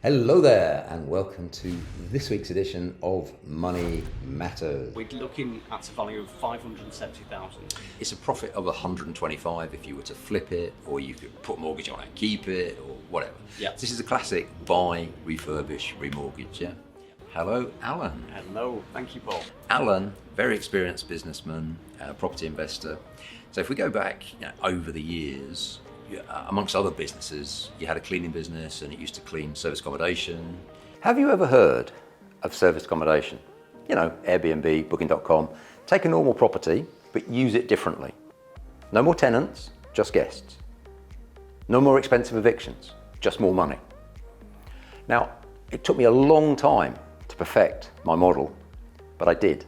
Hello there and welcome to this week's edition of Money Matters. We're looking at a value of 570,000. It's a profit of 125 if you were to flip it, or you could put a mortgage on it and keep it, or whatever. Yeah. This is a classic buy, refurbish, remortgage, yeah? Hello, Alan. Hello, thank you, Paul. Alan, very experienced businessman, property investor. So if we go back over the years, amongst other businesses, you had a cleaning business and it used to clean service accommodation. Have you ever heard of service accommodation? You know, Airbnb, Booking.com. Take a normal property, but use it differently. No more tenants, just guests. No more expensive evictions, just more money. Now, it took me a long time to perfect my model, but I did.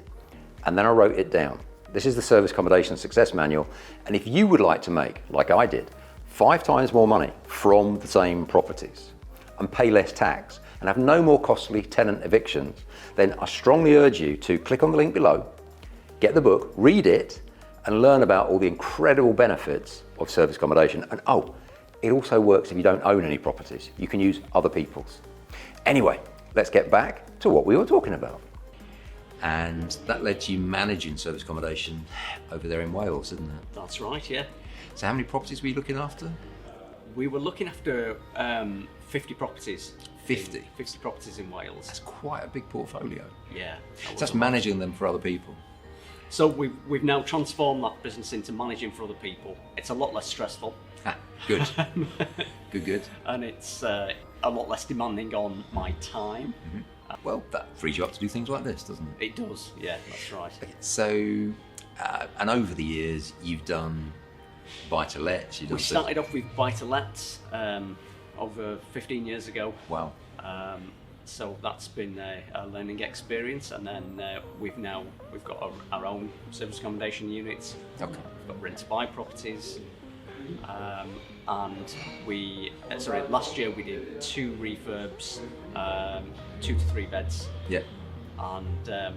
And then I wrote it down. This is the Service Accommodation Success Manual. And if you would like to make, like I did, 5 times more money from the same properties and pay less tax and have no more costly tenant evictions, then I strongly urge you to click on the link below, get the book, read it, and learn about all the incredible benefits of service accommodation. And it also works if you don't own any properties. You can use other people's. Anyway, let's get back to what we were talking about. And that led to you managing service accommodation over there in Wales, didn't it? That's right, yeah. So how many properties were you looking after? We were looking after 50 properties. 50? 50 properties in Wales. That's quite a big portfolio. Yeah. So that's managing them for other people. So we've now transformed that business into managing for other people. It's a lot less stressful. Good. Good. And it's a lot less demanding on my time. Mm-hmm. Well, that frees you up to do things like this, doesn't it? It does, yeah, that's right. Okay, so, and over the years, you've done buy-to-lets. We started off with buy-to-lets over 15 years ago. Wow. So that's been a learning experience, and then we've got our own service accommodation units. Okay. We've got rent-to-buy properties, and last year we did 2 refurbs, 2 to 3 beds. Yeah. And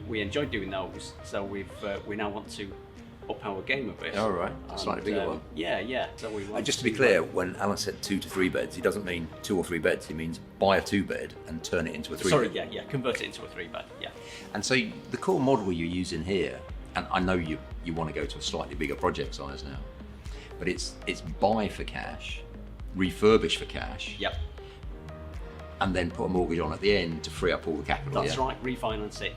we enjoyed doing those, so we now want to up our game a bit. All right, a slightly bigger one. Yeah. So we want just to be clear, when Alan said 2 to 3 beds, he doesn't mean 2 or 3 beds. He means buy a 2-bed and turn it into a 3-bed. Sorry, yeah, convert it into a 3-bed. Yeah. And so the core model you're using here, and I know you want to go to a slightly bigger project size now, but it's buy for cash, refurbish for cash. Yep. And then put a mortgage on at the end to free up all the capital. That's right. Refinance it.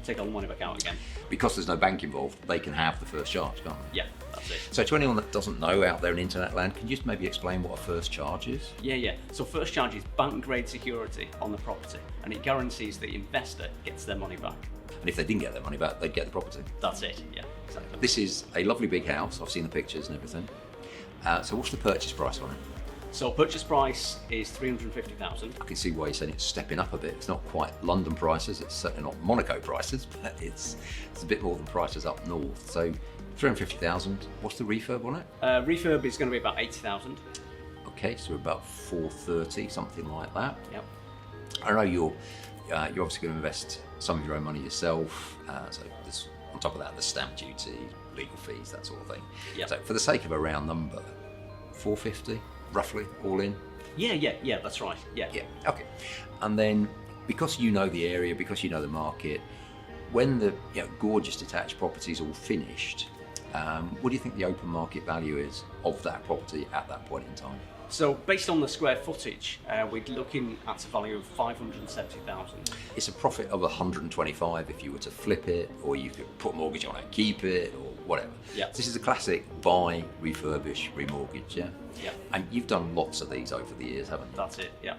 Take all the money back out again. Because there's no bank involved, they can have the first charge, can't they? Yeah, that's it. So to anyone that doesn't know out there in internet land, can you just maybe explain what a first charge is? Yeah. So first charge is bank grade security on the property, and it guarantees the investor gets their money back. And if they didn't get their money back, they'd get the property. That's it, yeah, exactly. This is a lovely big house. I've seen the pictures and everything. So what's the purchase price on it? So purchase price is 350,000. I can see why you're saying it's stepping up a bit. It's not quite London prices. It's certainly not Monaco prices, but it's a bit more than prices up north. So 350,000. What's the refurb on it? Refurb is going to be about 80,000. Okay, so about 430, something like that. Yep. I know you're obviously going to invest some of your own money yourself. So this, on top of that, the stamp duty, legal fees, that sort of thing. Yep. So for the sake of a round number, 450. Roughly, all in? Yeah, that's right, yeah. Yeah, okay. And then, because you know the area, because you know the market, when the gorgeous detached property's all finished, what do you think the open market value is of that property at that point in time? So based on the square footage, we're looking at a value of 570,000. It's a profit of 125 if you were to flip it, or you could put a mortgage on it and keep it, or whatever. Yeah. This is a classic buy, refurbish, remortgage, yeah? Yeah. And you've done lots of these over the years, haven't you? That's it, yeah.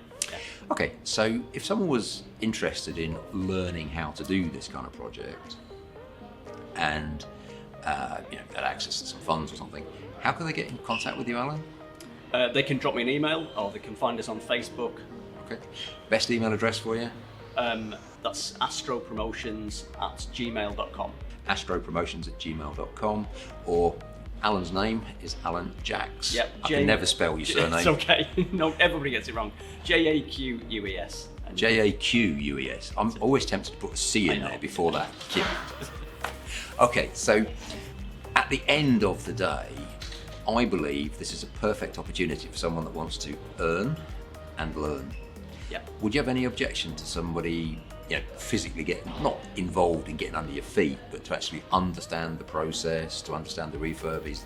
Okay, so if someone was interested in learning how to do this kind of project and had access to some funds or something, how can they get in contact with you, Alan? They can drop me an email, or they can find us on Facebook. Okay. Best email address for you? That's astropromotions@gmail.com. astropromotions@gmail.com, or Alan's name is Alan Jaques. Yep. I can never spell your surname. It's okay. No, everybody gets it wrong. Jaques. Jaques. I'm always tempted to put a C in there before that. Okay, so at the end of the day, I believe this is a perfect opportunity for someone that wants to earn and learn. Yeah. Would you have any objection to somebody, physically getting, not involved in getting under your feet, but to actually understand the process, to understand the refurb? Is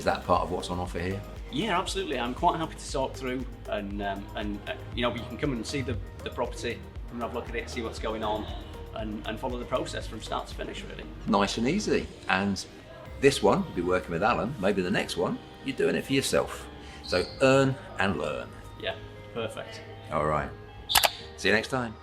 that part of what's on offer here? Yeah, absolutely. I'm quite happy to talk through and you can come and see the property, come and have a look at it, see what's going on, and follow the process from start to finish, really. Nice and easy. And this one, you'll be working with Alan. Maybe the next one, you're doing it for yourself. So earn and learn. Yeah, perfect. All right. See you next time.